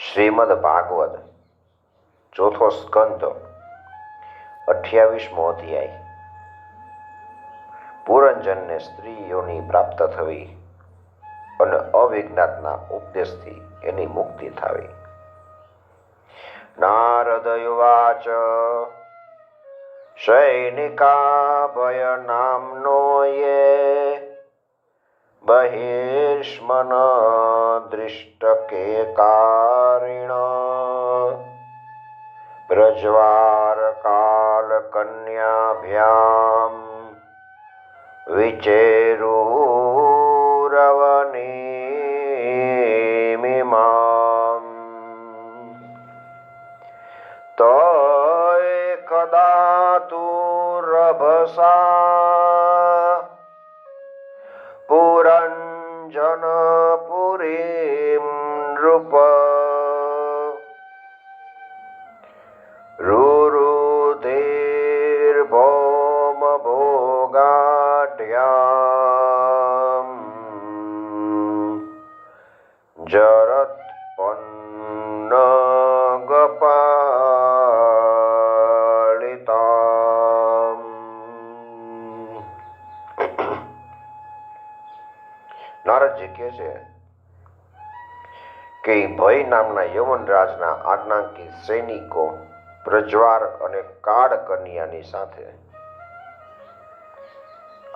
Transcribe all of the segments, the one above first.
શ્રીમદ ભાગવત ચોથો સ્કંદ 28મો અધ્યાય. પુરંજનને સ્ત્રી યોનિ પ્રાપ્ત થવી અને અવિજ્ઞાતના ઉપદેશથી એની મુક્તિ થવી. નારદયુવાચ સૈનિકા ભય નામનો યે બહિષ્મન દૃષ્ટ કે કારિણ બ્રજવાર કાલ કન્યાભ્યામ વિચેરુરવનીમિમામ તો કદા તુરભસા પુરંજનપુરીમ નૃપ રુરુધિર્ભૌમ ભોગાઢ્યામ જરત્પન્નગપાલિતામ. નારદજી કહે છે કે ભય નામના યવનરાજના આજ્ઞાંકિત સૈનિકો પ્રજ્વાર અને કાળ કન્યાની સાથે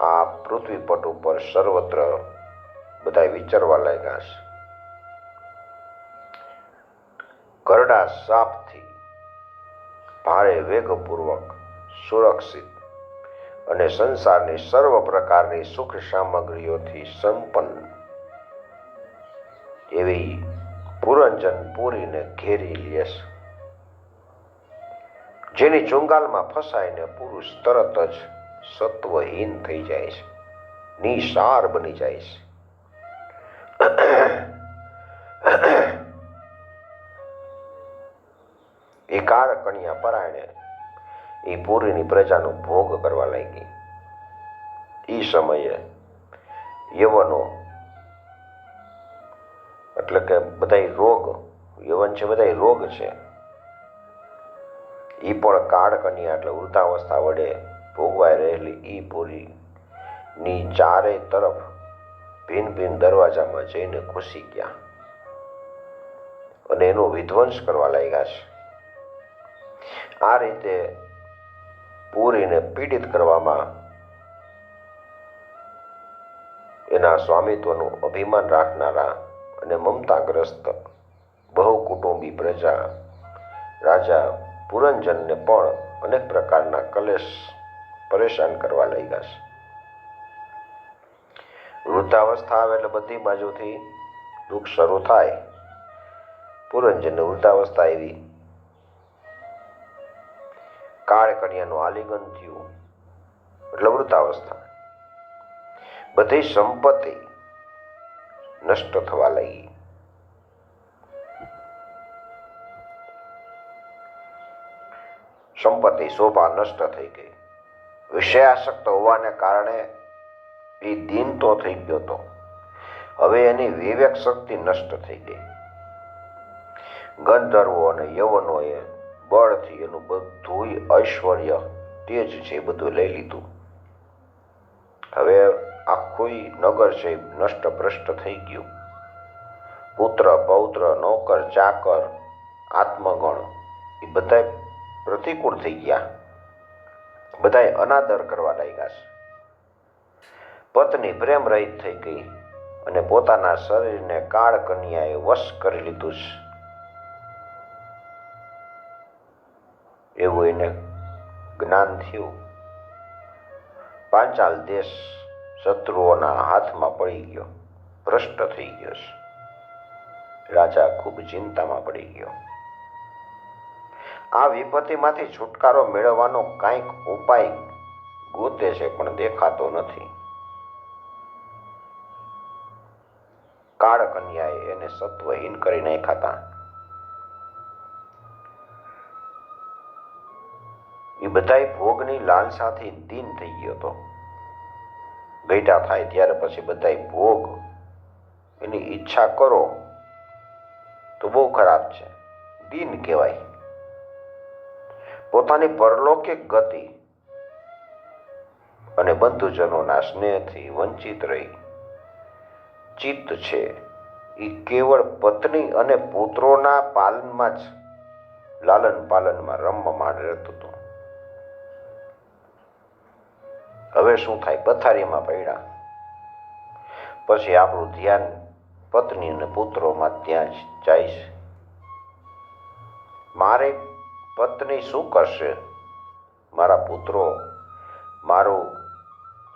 આ પૃથ્વી પટ ઉપર સર્વત્ર બધા વિચરવા લાગ્યા છે. ગરડા સાપથી ભારે વેગપૂર્વક સુરક્ષિત અને સંસારની સર્વ પ્રકારની સુખ સામગ્રીઓથી સંપન્ન એવી પુરંજન પુરીને ઘેરી લે છે, જેની ચુંગાલમાં ફસાઈને પુરુષ તરત જ સત્વહીન થઈ જાય છે, નિસાર બની જાય છે. એ કાળ કન્યા પરાયણે એ પુરીની પ્રજાનો ભોગ કરવા લાગી. એ સમયે યવનો એટલે કે બધા રોગ, યવન છે બધા રોગ છે, એ પણ કાળ કન્યા એટલે વૃદ્ધાવસ્થા વડે ભોગવાઈ રહેલી એ પુરીની ચારે તરફ ભિન્ન ભિન્ન દરવાજામાં જઈને ઘૂસી ગયા અને એનો વિધ્વંસ કરવા લાગ્યા છે. આ રીતે પુરીને પીડિત કરવામાં એના સ્વામિત્વનું અભિમાન રાખનારા અને મમતાગ્રસ્ત બહુ કુટુંબી પ્રજા રાજા પુરંજનને પણ અનેક પ્રકારના કલેશ પરેશાન કરવા લાગ્યા છે. વૃદ્ધાવસ્થા આવે એટલે બધી બાજુથી દુઃખ શરૂ થાય. પુરંજનને વૃદ્ધાવસ્થા આવી, કાળ કન્યાનું આલિંગન થયું એટલે વૃદ્ધાવસ્થા. બધી સંપત્તિ નષ્ટ થવા લાગી. સંપત્તિ શોભા નષ્ટ થઈ ગઈ. વિષયાસક્ત હોવાને કારણે એ દીન તો થઈ ગયો હતો, હવે એની વિવેક શક્તિ નષ્ટ થઈ ગઈ. ગંધર્વો અને યવનોએ બળથી એનું બધું ઐશ્વર્ય તેજ છે એ બધું લઈ લીધું. હવે આખું નગર છે નષ્ટ ભ્રષ્ટ થઈ ગયું. પુત્ર પૌત્ર નોકર ચાકર આત્મગણ એ બધા પ્રતિકૂળ થઈ ગયા, બધા અનાદર કરવા લાગ્યા છે. પત્ની પ્રેમ રહિત થઈ ગઈ અને પોતાના શરીરને કાળ કન્યાએ વશ કરી લીધું છે એવું એને જ્ઞાન થયું. પાંચાલ દેશ શત્રુઓના હાથમાં પડી ગયો, ભ્રષ્ટ થઈ ગયો છે. રાજા ખૂબ ચિંતામાં પડી ગયો. આ વિપત્તિમાંથી છુટકારો મેળવવાનો કાંઈક ઉપાય ગોતે છે પણ દેખાતો નથી. કાળ કન્યાએ એને સત્વહીન કરી નાખ્યા હતા. એ બધાય ભોગની લાલસાથી દીન થઈ ગયો હતો. ગઈઢા થાય ત્યારે પછી બધાય ભોગ એની ઈચ્છા કરો તો બહુ ખરાબ છે. દીન કહેવાય. પોતાની પરલૌકિક ગતિ અને બંધુજનોના સ્નેહથી વંચિત રહી ચિત્ત છે એ કેવળ પત્ની અને પુત્રોના પાલનમાં જ લાલન પાલનમાં રમવા માંડ રહેતું હતું. હવે શું થાય? પથારીમાં પડ્યા પછી આપણું ધ્યાન પત્ની અને પુત્રોમાં ત્યાં જ જાય છે. મારી પત્ની શું કરશે? મારા પુત્રો મારું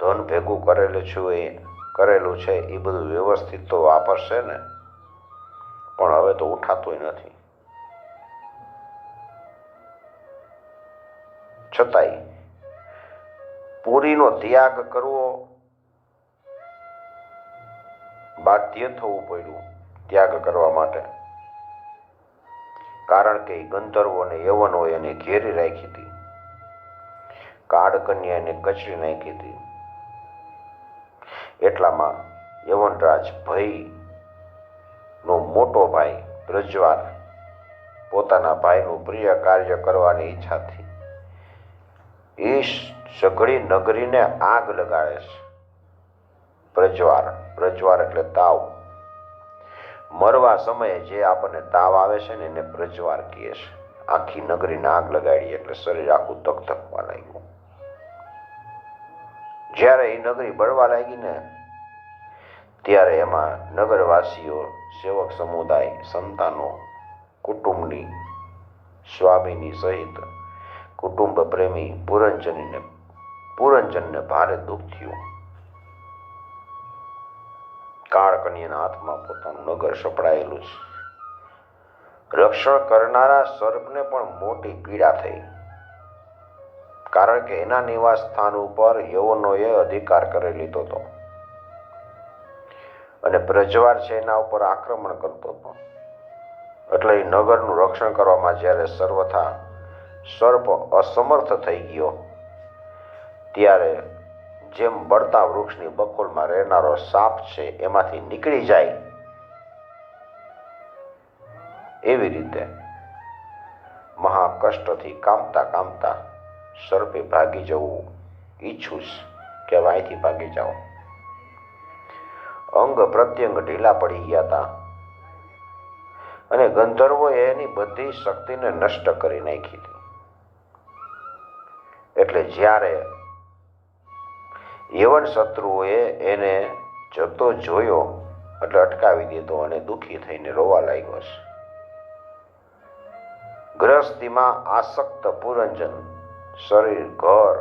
ધન ભેગું કરેલું છે એ બધું વ્યવસ્થિત તો વાપરશે ને? પણ હવે તો ઉઠાતોય નથી. છતાંય પૂરીનો ત્યાગ કરવો બાધ્ય થવું પડ્યું ત્યાગ કરવા માટે. કારણ કે ગંધર્વો અને યવનોએ એને ઘેરી રાખી હતી. કાળ કન્યા એને કચરી નાખી હતી. એટલામાં યવનરાજ ભયનો મોટો ભાઈ પ્રજ્વાર પોતાના ભાઈનું પ્રિય કાર્ય કરવાની ઈચ્છાથી એ સઘળી નગરીને આગ લગાડે છે. પ્રજ્વાર એટલે તાવ. મરવા સમયે જે આપણને તાવ આવે છે ને એને પ્રજ્વાર કહે છે. આખી નગરીને આગ લગાડી એટલે શરીર આખું ધકધકવા લાગ્યું. જ્યારે એ નગરી બળવા લાગી ને ત્યારે એમાં નગરવાસીઓ, સેવક સમુદાય, સંતાનો, કુટુંબની, સ્વામીની સહિત કુટુંબ પ્રેમી પુરંજનને ભારે દુઃખ થયું. કાળ કન્યાના હાથમાં પોતાનું નગર સપડાયેલું છે. રક્ષણ કરનારા સર્પને પણ મોટી પીડા થઈ. કારણ કે એના નિવાસ સ્થાન ઉપર યવનોએ અધિકાર કરી લીધો હતો અને પ્રજ્વાર છે એના ઉપર આક્રમણ કરતો હતો. એટલે એ નગરનું રક્ષણ કરવામાં જ્યારે સર્વથા સર્પ અસમર્થ થઈ ગયો ત્યારે જેમ બળતા વૃક્ષની બખોલમાં રહેનારો સાપ છે એમાંથી નીકળી જાય એવી રીતે મહા કષ્ટથી કામતા સર્પે ભાગી જવું ઈચ્છું કે અહીંથી ભાગી જાઓ. અંગ પ્રત્યંગ ઢીલા પડી ગયા હતા અને ગંધર્વોએ એની બધી શક્તિને નષ્ટ કરી નાખી હતી. એટલે જ્યારે યવન શત્રુઓએ એને જતો જોયો એટલે અટકાવી દીધો અને દુઃખી થઈને રોવા લાગ્યો છે. ગૃહસ્થીમાં આસક્ત પુરંજન શરીર, ઘર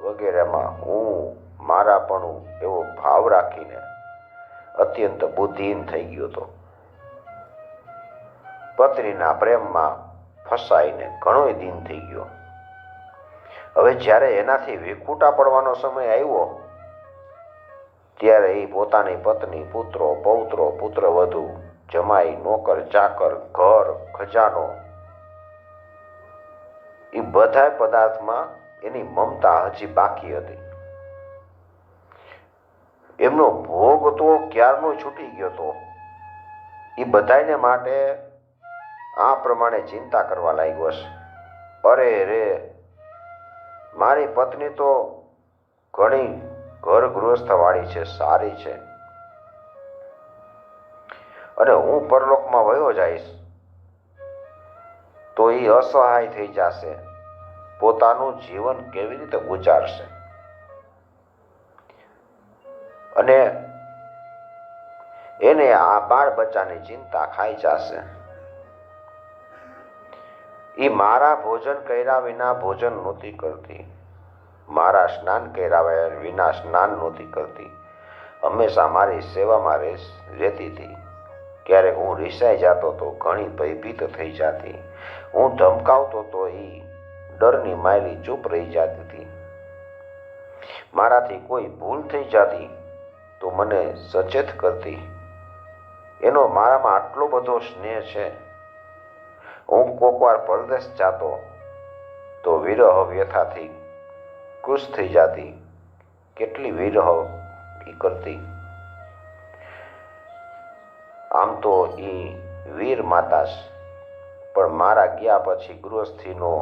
વગેરેમાં હું મારાપણું એવો ભાવ રાખીને અત્યંત બુદ્ધિહીન થઈ ગયો હતો. પત્નીના પ્રેમમાં ફસાઈને ઘણોય દીન થઈ ગયો. હવે જ્યારે એનાથી વિખૂટા પડવાનો સમય આવ્યો ત્યારે એ પોતાની પત્ની, પુત્રો, પૌત્રો, પુત્રવધુ, જમાઈ, નોકર, ચાકર, ઘર, ખજાનો એ બધા પદાર્થમાં એની મમતા હજી બાકી હતી. એમનો ભોગ તો ક્યારનો છૂટી ગયો હતો. એ બધાને માટે આ પ્રમાણે ચિંતા કરવા લાગ્યો છે. અરે રે, મારી પત્ની તો ઘણી ઘર ગૃહસ્થ વાળી છે, સારી છે, અને હું પરલોકમાં વયો જઈશ તો એ અસહાય થઈ જશે. પોતાનું જીવન કેવી રીતે ગુજારશે? અને એને આ બાળ બચ્ચાની ચિંતા ખાઈ જશે. એ મારા ભોજન કર્યા વિના ભોજન નહોતી કરતી, મારા સ્નાન કર્યા વિના સ્નાન નહોતી કરતી. હંમેશા મારી સેવામાં રહેતી હતી. ક્યારેક હું રિસાઈ જતો તો ઘણી ભયભીત થઈ જતી. હું ધમકાવતો તો એ ડરની માયલી ચૂપ રહી જતી હતી. મારાથી કોઈ ભૂલ થઈ જતી તો મને સચેત કરતી. એનો મારામાં આટલો બધો સ્નેહ છે. હું કોક વાર પરદેશ જાતો તો વિરહ વ્યથાથી ખુશ થઈ જતી. કેટલી વિરહ કરતી. આમ તો એ વીર માતા છે, પણ મારા ગયા પછી ગૃહસ્થીનો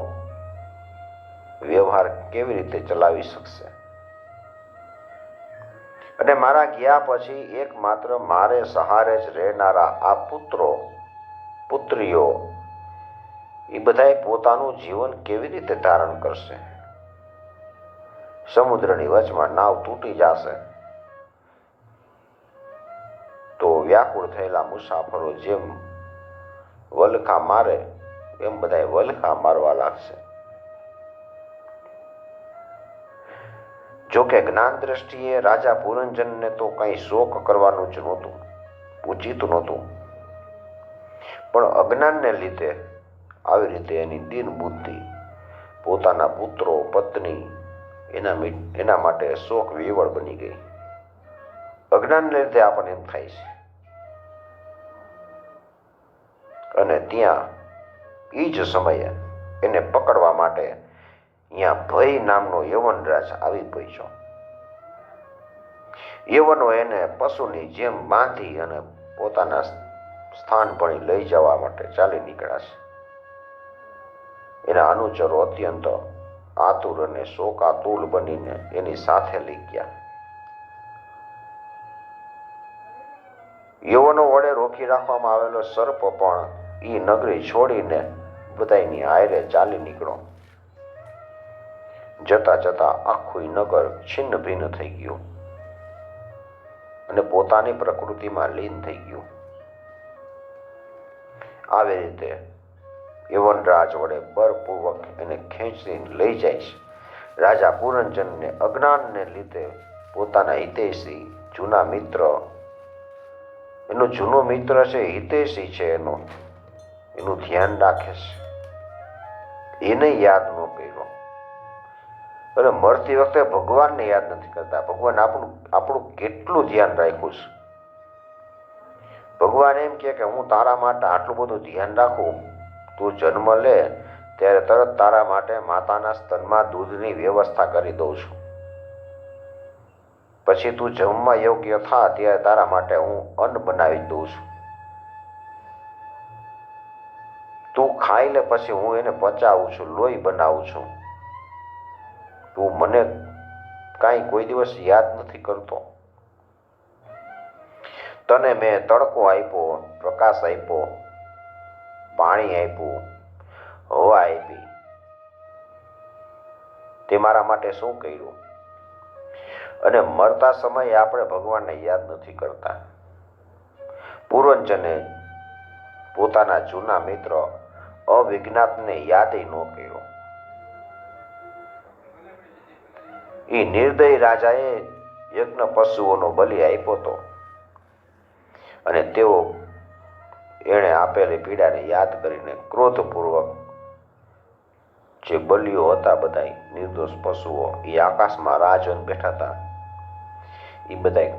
વ્યવહાર કેવી રીતે ચલાવી શકશે? અને મારા ગયા પછી એકમાત્ર મારે સહારે જ રહેનારા આ પુત્રો પુત્રીઓ એ બધાએ પોતાનું જીવન કેવી રીતે ધારણ કરશે? સમુદ્રની વચમાં નાવ તૂટી જશે તો વ્યાકુળ થયેલા મુસાફરો જેમ વલખા મારે એમ બધાએ વલખા મારવા લાગશે. જોકે જ્ઞાન દ્રષ્ટિએ રાજા પુરંજનને તો કઈ શોક કરવાનું જ નહોતું, ઉચિત નહોતું, પણ અજ્ઞાનને લીધે આવી રીતે એની દીન બુદ્ધિ પોતાના પુત્રો પત્ની એના માટે શોક વિવળ બની ગઈ. અજ્ઞાનને લીધે આપણને એમ થાય છે. અને ત્યાં એ જ સમયે એને પકડવા માટે અહીંયા ભય નામનો યવનરાજ આવી પહોંચ્યો. યવનો એને પશુની જેમ બાંધી અને પોતાના સ્થાન પર લઈ જવા માટે ચાલી નીકળ્યા છે. એના અનુચરો અત્યંત આતુર અને શોકાતુલ બનીને એની સાથે લઈ ગયા. યવનો વડે રોકી રાખવામાં આવેલો સર્પ પણ એ નગરી છોડીને બધાની હારે ચાલી નીકળ્યો. જતા જતા આખું નગર છિન્ન ભિન્ન થઈ ગયું અને પોતાની પ્રકૃતિમાં લીન થઈ ગયું. આવી રીતે યવનરાજ વડે બળપૂર્વક એને ખેંચીને લઈ જાય છે. રાજા પુરંજનને અજ્ઞાનને લીધે પોતાના હિતેશી જૂના મિત્ર, એનો જૂનો મિત્ર છે, હિતેશી છે, એનું ધ્યાન રાખે છે, એને યાદ ન કર્યો. અને મરતી વખતે ભગવાનને યાદ નથી કરતા. ભગવાન આપણું કેટલું ધ્યાન રાખ્યું છે. ભગવાન એમ કે હું તારા માટે આટલું બધું ધ્યાન રાખું, તું જન્મ લે ત્યારે તરત તારા માટે માતાના સ્તનમાં દૂધની વ્યવસ્થા કરી દઉં છું. પછી તું જમવા યોગ્ય થા ત્યારે તારા માટે હું અન્ન બનાવી દઉં છું. તું ખાઈ લે પછી હું એને પચાવું છું, લોહી બનાવું છું. તું મને કાંઈ કોઈ દિવસ યાદ નથી કરતો. તને મેં તડકો આપ્યો, પ્રકાશ આપ્યો, પાણી આપ્યું, હવા આપી, તે મારા માટે શું કર્યું? અને મરતા સમયે આપણે ભગવાનને યાદ નથી કરતા. પુરંજને પોતાના જૂના મિત્ર અવિજ્ઞાતને યાદ ન કર્યો. એ નિર્દય રાજાએ યજ્ઞ પશુઓનો બલિ આપ્યો હતો અને તેઓ એણે આપેલી પીડાને યાદ કરીને ક્રોધપૂર્વક જે બલિઓ હતા બધા નિર્દોષ પશુઓ એ આકાશમાં રાહ જોઈને બેઠા હતા, એ બધા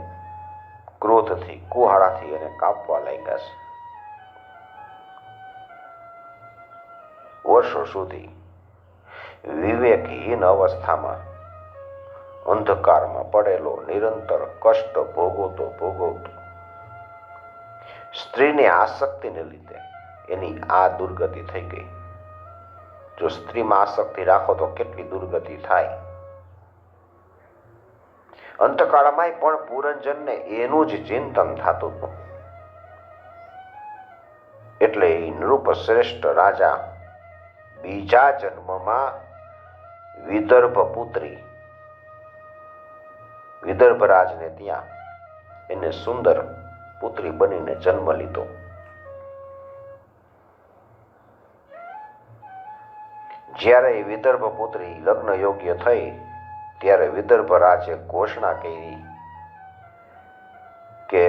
ક્રોધથી કુહાડાથી એને કાપવા લાગ્યા છે. વર્ષો સુધી વિવેકહીન અવસ્થામાં અંધકારમાં પડેલો નિરંતર કષ્ટ ભોગવતો સ્ત્રીની આસક્તિને લીધે એની આ દુર્ગતિ થઈ ગઈ. જો સ્ત્રીમાં આસક્તિ રાખો તો કેટલી દુર્ગતિ થાય. અંતકાળમાં પણ પુરંજનને એનું જ ચિંતન થતું હતું. એટલે એ નૃપ શ્રેષ્ઠ રાજા બીજા જન્મમાં વિદર્ભ પુત્રી વિદર્ભ રાજને ત્યાં એને સુંદર પુત્રી બનીને જન્મ લીધો. જ્યારે એ વિદર્ભ પુત્રી લગ્ન યોગ્ય થઈ ત્યારે વિદર્ભ રાજે ઘોષણા કરી કે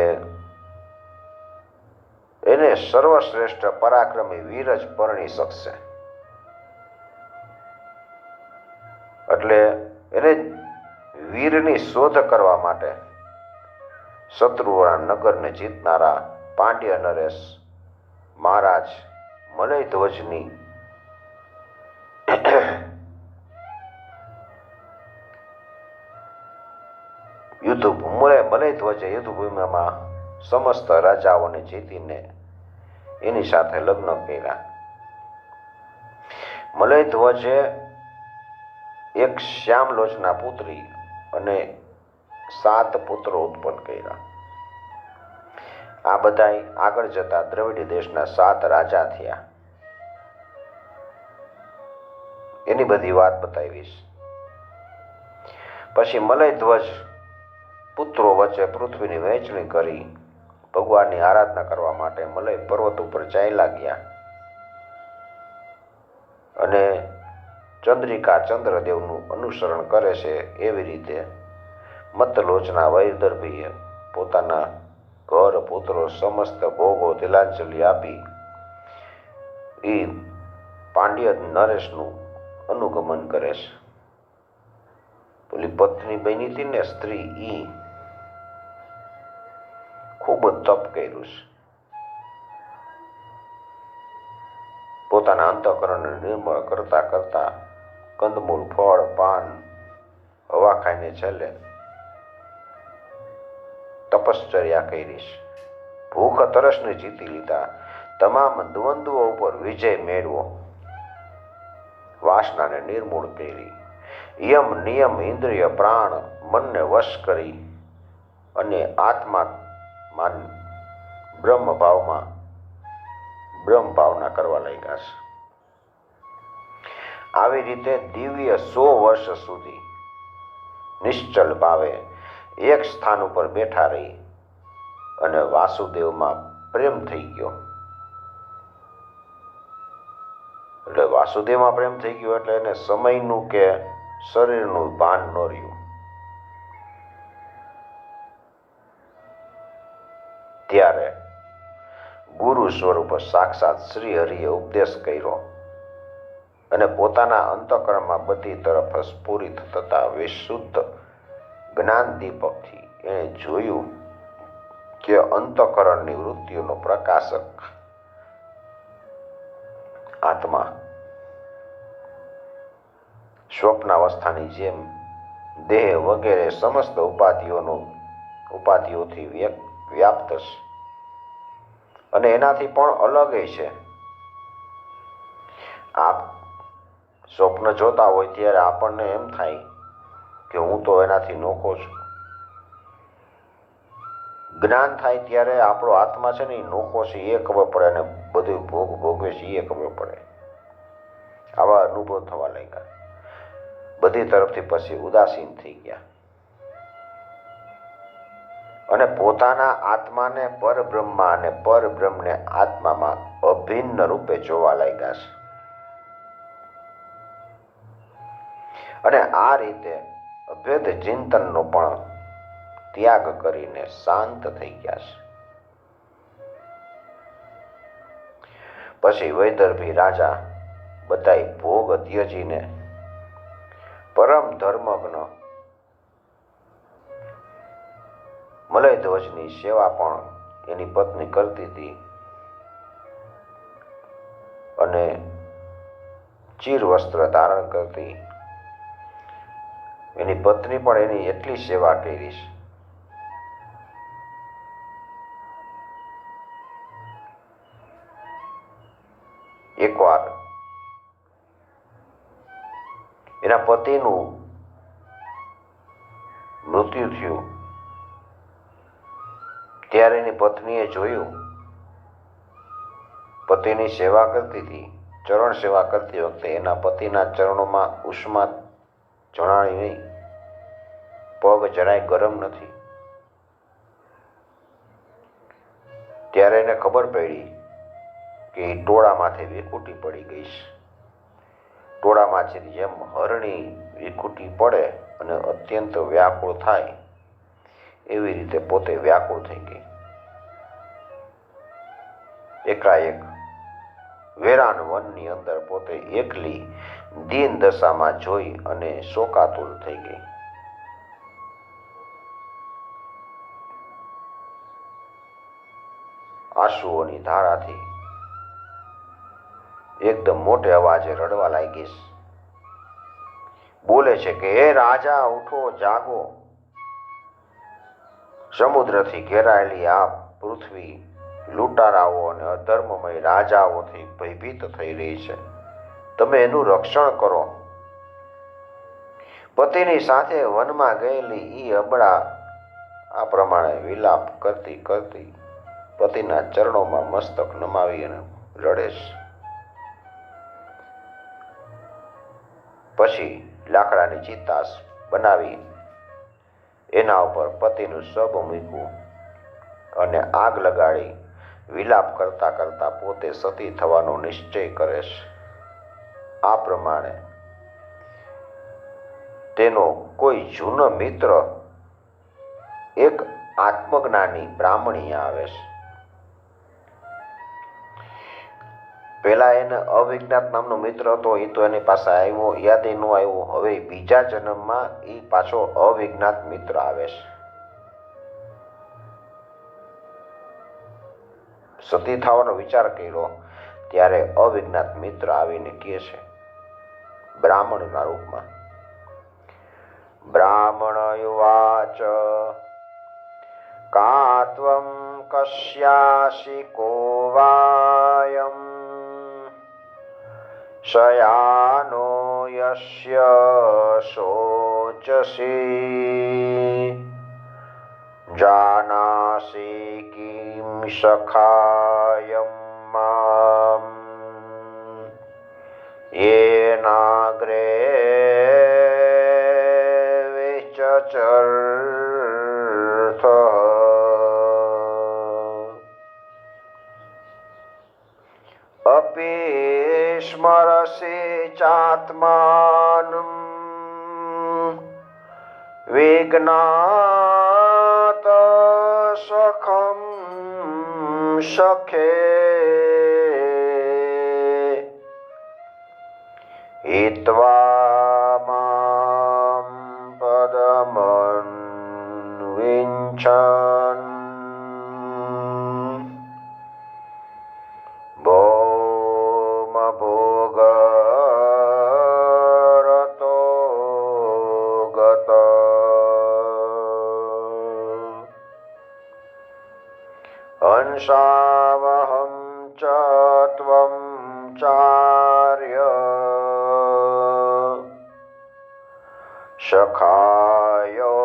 એને સર્વશ્રેષ્ઠ પરાક્રમી વીર જ પરણી શકશે. એટલે એને વીરની શોધ કરવા માટે શત્રુઓના નગરને જીતનારા પાંડ્ય નરેશ મહારાજ મલયધ્વજની મલયધ્વજે યુદ્ધભૂમિમાં સમસ્ત રાજાઓને જીતીને એની સાથે લગ્ન કર્યા. મલય ધ્વજે એક શ્યામલોચના પુત્રી અને 7 પુત્રો ઉત્પન્ન કર્યા. આ બધાય આગળ જતા દ્રવિડ દેશના 7 રાજા થયા. એની બધી વાત બતાવીશ. પછી મલય ધ્વજ પુત્રો વચ્ચે પૃથ્વીની વહેંચણી કરી ભગવાનની આરાધના કરવા માટે મલય પર્વત ઉપર ચાલ્યા ગયા અને ચંદ્રિકા ચંદ્રદેવનું અનુસરણ કરે છે એવી રીતે મતલોચના વૈદર્ભીએ પોતાના ઘર પુત્રો સમસ્ત ભોગો તિલાંજલિ આપી એ પાંડ્ય નરેશનું અનુગમન કરે છે. પેલી પત્ની બની હતી ને સ્ત્રી, ઈ ખૂબ જ તપ કર્યું છે. પોતાના અંતઃકરણને નિર્મળ કરતા કરતા કંદમૂળ ફળ પાન હવા ખાઈને છેલ્લે તપશ્ચર્યા કરી છે. ભૂખ તરસને જીતી લીધા. તમામ દ્વંદ્વો ઉપર વિજય મેળવો. વાસનાને નિર્મૂળ કરી. યમ નિયમ ઇન્દ્રિય પ્રાણ મનને વશ કરી અને આત્મા બ્રહ્મ ભાવના કરવા લાગ્યા છે. આવી રીતે દિવ્ય 100 વર્ષ સુધી નિશ્ચલ ભાવે એક સ્થાન ઉપર બેઠા રહી અને વાસુદેવમાં પ્રેમ થઈ ગયો. એટલે વાસુદેવમાં પ્રેમ થઈ ગયો એટલે એને સમયનું કે શરીરનું ભાન ન રહ્યું. ત્યારે ગુરુ સ્વરૂપ સાક્ષાત શ્રી હરિએ ઉપદેશ કર્યો અને પોતાના અંતઃકરણમાં બધી તરફ સ્ફુરિત થતા વિશુદ્ધ જ્ઞાન દીપકથી એણે જોયું કે અંતઃકરણની વૃત્તિઓનો પ્રકાશક આત્મા સ્વપ્નાવસ્થાની જેમ દેહ વગેરે સમસ્ત ઉપાધિઓથી વ્યાપ્ત છે અને એનાથી પણ અલગ છે. આપ સ્વપ્ન જોતા હોય ત્યારે આપણને એમ થાય કે હું તો એનાથી નોખો છું. જ્ઞાન થાય ત્યારે આપણો આત્મા છે ને એ નોખો છે એ ખબર પડે અને બધું ભોગવે છે એ ખબર પડે. આવા અનુભવ થવા લાગ્યા. બધી તરફથી પછી ઉદાસીન થઈ ગયા અને પોતાના આત્માને પરબ્રહ્મા અને પરબ્રહ્મને આત્મામાં અભિન્ન રૂપે જોવા લાગ્યા છે. અને આ રીતે અભેદ ચિંતનનો પણ ત્યાગ કરીને શાંત થઈ ગયા છે. પછી વૈદર્ભી રાજા બધાય ભોગ ત્યજીને પરમ ધર્મજ્ઞ મલય ધ્વજની સેવા પણ એની પત્ની કરતી હતી અને ચીર વસ્ત્ર ધારણ કરતી. એની પત્ની પણ એની એટલી સેવા કરી છે. એકવાર એના પતિનું મૃત્યુ થયું ત્યારે એની પત્નીએ જોયું. પતિની સેવા કરતી હતી, ચરણ સેવા કરતી વખતે એના પતિના ચરણોમાં ઉષ્મા જણાણી નહીં, પગ જરાય ગરમ નથી. ત્યારે એને ખબર પડી કે એ ટોળામાંથી વિકુટી પડી ગઈ છે. ટોળામાંથી જેમ હરણી વિકુટી પડે અને અત્યંત વ્યાકુળ થાય એવી રીતે પોતે વ્યાકુળ થઈ ગઈ. એકાએક વેરાન વનની અંદર પોતે એકલી દીન દશામાં જોઈ અને શોકાતુર થઈ ગઈ. આંસુઓની ધારાથી એકદમ મોટે અવાજે રડવા લાગી. બોલે છે કે હે રાજા, ઉઠો, જાગો. સમુદ્રથી ઘેરાયેલી આ પૃથ્વી લૂંટારાઓ અને અધર્મમય રાજાઓથી ભયભીત થઈ રહી છે. તમે એનું રક્ષણ કરો. પતિની સાથે વનમાં ગયેલી ઈ અબળા આ પ્રમાણે વિલાપ કરતી કરતી પતિના ચરણોમાં મસ્તક નમાવી અને રડે છે. પછી લાકડાની ચિતા બનાવી એના ઉપર પતિનું શબ મૂક્યું અને આગ લગાડી વિલાપ કરતા કરતા પોતે સતી થવાનો નિશ્ચય કરે છે. આ પ્રમાણે તેનો કોઈ જૂનો મિત્ર એક આત્મજ્ઞાની બ્રાહ્મણી આવે છે. પેલા એને અવિજ્ઞાત નામનો મિત્ર હતો, એ તો એની પાસે આવ્યો, યાદ ન આવ્યો. હવે બીજા જન્મમાં એ પાછો અવિજ્ઞાત મિત્ર આવે છે. સતી થવાનો વિચાર કર્યો ત્યારે અવિજ્ઞાત મિત્ર આવીને કહે છે બ્રાહ્મણના રૂપમાં, બ્રાહ્મણયુવાચ કાત્વં કસ્યાસી કોવાયમ શયાનો યસ્ય શોચસી જાનાસી કિમ સખાયમ મામ યેનાગ્રે વિચચર્થ. અપિ સ્મરસि ચાત્માનં વિજ્ઞાત સખં સખે હિત્વા માં પદમન્વિચ્છન ભોગરતો ગત. હંસાવહં ચ ત્વં ચાર્ય સખાયો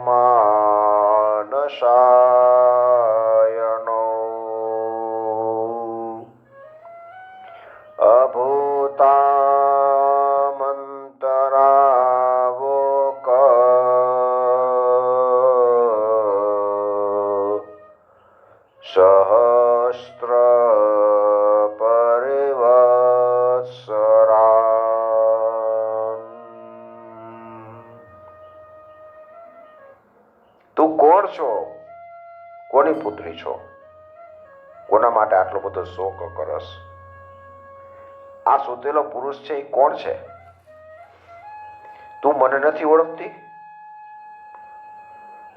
માનસાયનો અભૂતામંતરાવોક સહસ્ત્ર પરિવત્સરા. તું કોણ છો? કોની પુત્રી છો? કોના માટે આટલો બધો શોક કરસ? આ સુતેલો પુરુષ છે એ કોણ છે? તું મને નથી ઓળખતી?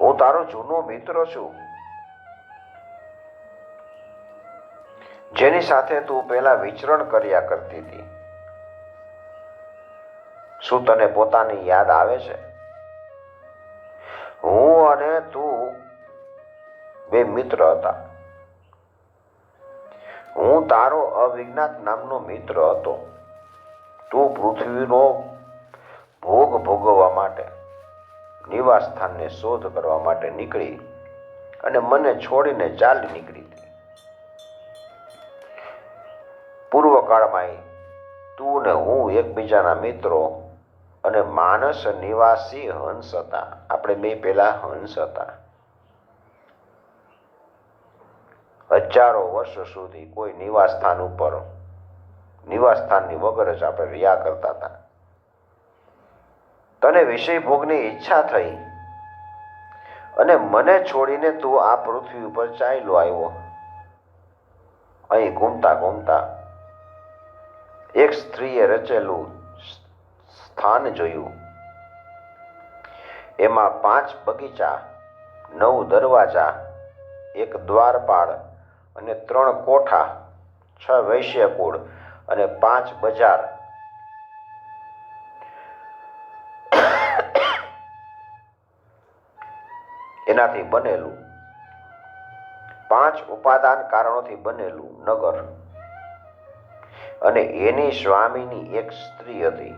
હું તારો જૂનો મિત્ર છું, જેની સાથે તું પહેલા વિચરણ કર્યા કરતી હતી. શું તને પોતાની યાદ આવે છે? હું અને તું બે મિત્ર હતા. હું તારો અવિજ્ઞાત નામનો મિત્ર હતો. તું પૃથ્વીનો ભોગ ભોગવવા માટે, નિવાસ સ્થાનને શોધ કરવા માટે નીકળી અને મને છોડીને ચાલી નીકળી હતી. પૂર્વકાળમાં તું ને હું એકબીજાના મિત્રો અને માનસ નિવાસી હંસ હતા. આપણે બે પેલા હંસ હતા. હજારો વર્ષ સુધી કોઈ નિવાસ સ્થાન ઉપર, નિવાસ સ્થાનની વગર જ આપણે રહ્યા કરતા હતા. તને વિષય ભોગની ઈચ્છા થઈ અને મને છોડીને તું આ પૃથ્વી ઉપર ચાલ્યો આવ્યો. અહીં ઘૂમતા ઘૂમતા એક સ્ત્રીએ રચેલું સ્થાન જોયું. એમાં 5 બગીચા, 9 દરવાજા, 1 દ્વારપાળ અને 3 કોઠા, 6 વૈશ્યકુળ અને 5 બજાર. એનાથી બનેલું 5 ઉપાદાન કારણોથી બનેલું નગર અને એની સ્વામીની એક સ્ત્રી હતી.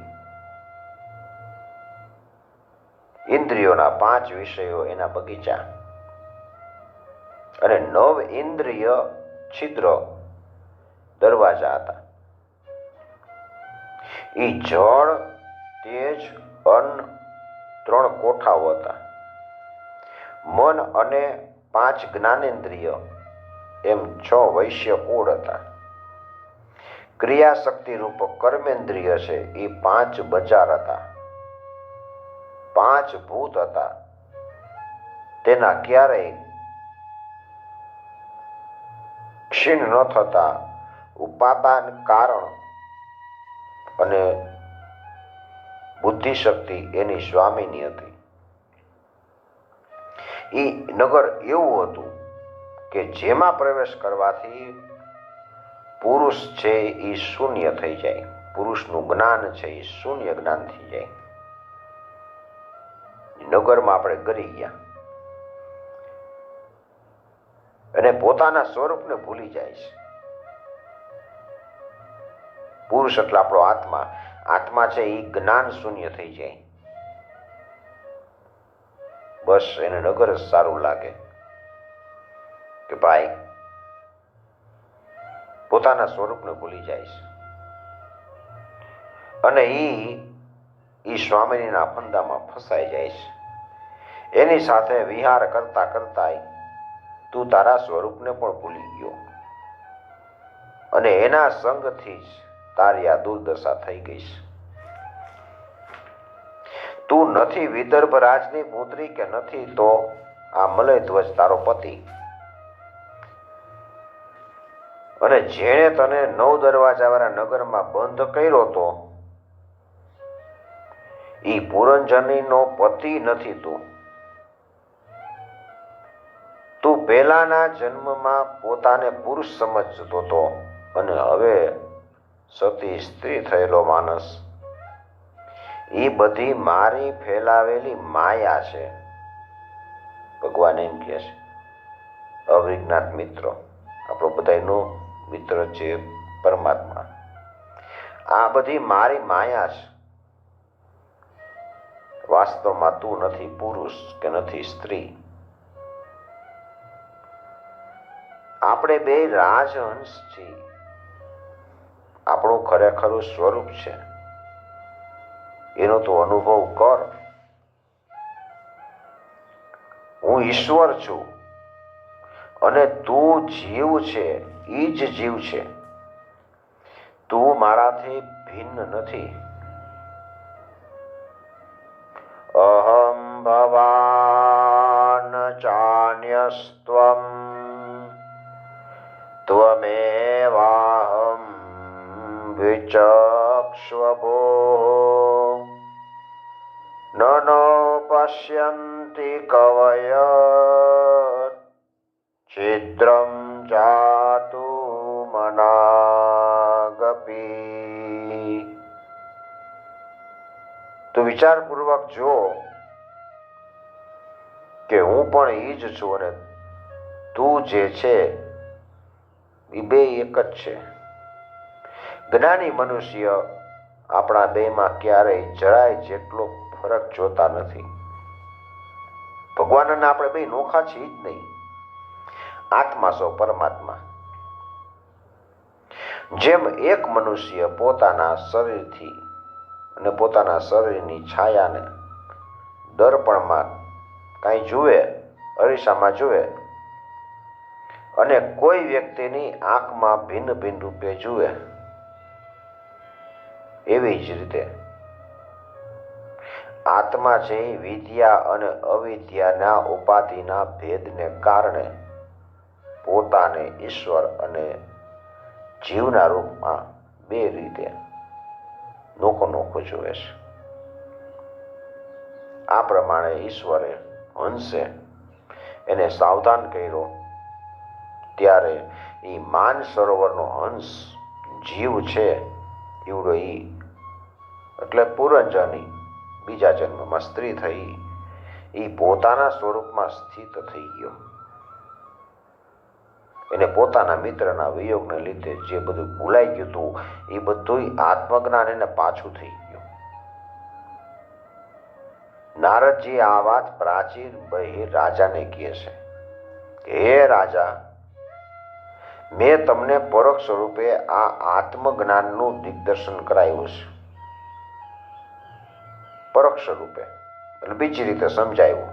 ઇન્દ્રિયોના 5 વિષયો એના બગીચા અને 9 ઇન્દ્રિય છિદ્ર દરવાજા હતા. એ જળ, તેજ, અન્ન 3 કોઠાઓ હતા. મન અને 5 જ્ઞાનેન્દ્રિય એમ 6 વૈશ્ય કુળ હતા. ક્રિયાશક્તિ રૂપ કર્મેન્દ્રિય છે એ 5 બજાર હતા. 5 ભૂત હતા, તેના ક્યારેય ક્ષીણ ન થતા ઉપાદાન કારણ અને બુદ્ધિશક્તિ એની સ્વામીની હતી. એ નગર એવું હતું કે જેમાં પ્રવેશ કરવાથી પુરુષ છે એ શૂન્ય થઈ જાય, પુરુષનું જ્ઞાન છે એ શૂન્ય જ્ઞાન થઈ જાય. નગરમાં આપણે ગરી ગયા અને પોતાના સ્વરૂપને ભૂલી જાય છે. પુરુષ એટલે આપણો આત્મા, આત્મા છે એ જ્ઞાન શૂન્ય થઈ જાય. બસ એને નગર જ સારું લાગે કે ભાઈ પોતાના સ્વરૂપને ભૂલી જાય છે. અને ઈ સ્વામિનીના ફંદામાં ફસાઈ જાય છે. એની સાથે વિહાર કરતા કરતા તું તારા સ્વરૂપને પણ ભૂલી ગયો અને એના સંગથી જ તારી આ દુર્દશા થઈ ગઈ છે. તું નથી વિદર્ભ રાજની પુત્રી કે નથી તો આ મલય ધ્વજ તારો પતિ, અને જેણે તને 9 દરવાજાવાળા નગરમાં બંધ કર્યો તો ઈ પુરંજનીનો પતિ નથી. તું પહેલાના જન્મમાં પોતાને પુરુષ સમજતો હતો અને હવે સતી સ્ત્રી થયેલો માણસ. એ બધી મારી ફેલાવેલી માયા છે. ભગવાન એમ કહે છે, અવિજ્ઞાત મિત્રો, આપણો બધાનો મિત્ર છે પરમાત્મા. આ બધી મારી માયા છે. વાસ્તવમાં તું નથી પુરુષ કે નથી સ્ત્રી. આપણે બે રાજહંસ છીએ. આપણું ખરેખરું સ્વરૂપ છે એનો તો અનુભવ કર. હું ઈશ્વર છું અને તું જીવ છે, ઈ જ જીવ છે. તું મારાથી ભિન્ન નથી. અહમ ભવાન ચાન્યસ્ત્વમ ત્વમેવાહમ વિચક્ષ્વભો નનો પશ્યન્તિ કવય છિદ્રમ જાતુ મનાગપી. તું વિચારપૂર્વક જો કે હું પણ ઈ જ છું અને તું જે છે એ બે એક જ છે. જ્ઞાની મનુષ્ય આપણા બેમાં ક્યારેય જરાય જેટલો ફરક જોતા નથી. ભગવાનના આપણે બે નોખા છીએ જ નહીં. આત્મા સો પરમાત્મા. જેમ એક મનુષ્ય પોતાના શરીરથી અને પોતાના શરીરની છાયાને દર્પણમાં કાંઈ જુએ, અરીસામાં જુએ અને કોઈ વ્યક્તિની આંખમાં ભિન્ન ભિન્ન રૂપે જુએ, એવી જ રીતે આત્મા છે વિદ્યા અને અવિદ્યાના ઉપાધિના ભેદને કારણે પોતાને ઈશ્વર અને જીવના રૂપમાં બે રીતે નોખો નોખો જુએ છે. આ પ્રમાણે ઈશ્વરે હંસે એને સાવધાન કર્યો. ત્યારે એ માન સરોવરનો હંસ જીવ છે એવડો એટલે પુરંજની બીજા જન્મમાં સ્ત્રી થઈ, એ પોતાના સ્વરૂપમાં સ્થિત થઈ ગયો. એને પોતાના મિત્રના વિયોગને લીધે જે બધું ભૂલાઈ ગયું હતું એ બધું આત્મજ્ઞાન એને પાછું થઈ ગયું. નારદજી આ વાત પ્રાચીન બહિર રાજાને કહે છે, હે રાજા, મેં તમને પરોક્ષ સ્વરૂપે આ આત્મજ્ઞાનનું દિગ્દર્શન કરાયું છે. પરોક્ષ રૂપે એટલે બીજી રીતે સમજાયું.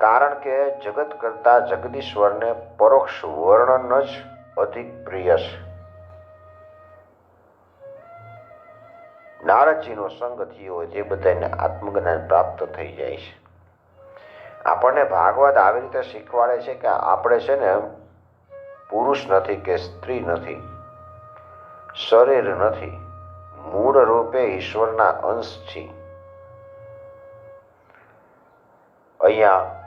કારણ કે જગત કરતા જગદીશ્વરને પરોક્ષ વર્ણન જ અધિક પ્રિય છે. નારદજીનો સંગ થયો હોય તે બધાને આત્મજ્ઞાન પ્રાપ્ત થઈ જાય છે. આપણને ભાગવત આવી રીતે શીખવાડે છે કે આપણે છે ને પુરુષ નથી કે સ્ત્રી નથી, શરીર નથી, મૂળ રૂપે ઈશ્વરના અંશ છીએ. અહીંયા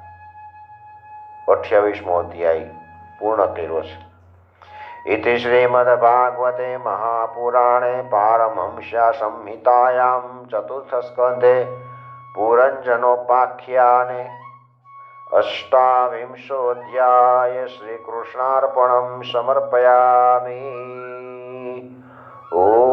28મો અધ્યાય પૂર્ણ કર્યો છે. इति श्रीमद्भागवते महापुराणे पारमहंस्या संहितायां चतुर्थस्कन्धे पुरञ्जनोपाख्याने अष्टाविंशोऽध्याय श्रीकृष्णार्पणं समर्पयामि. ॐ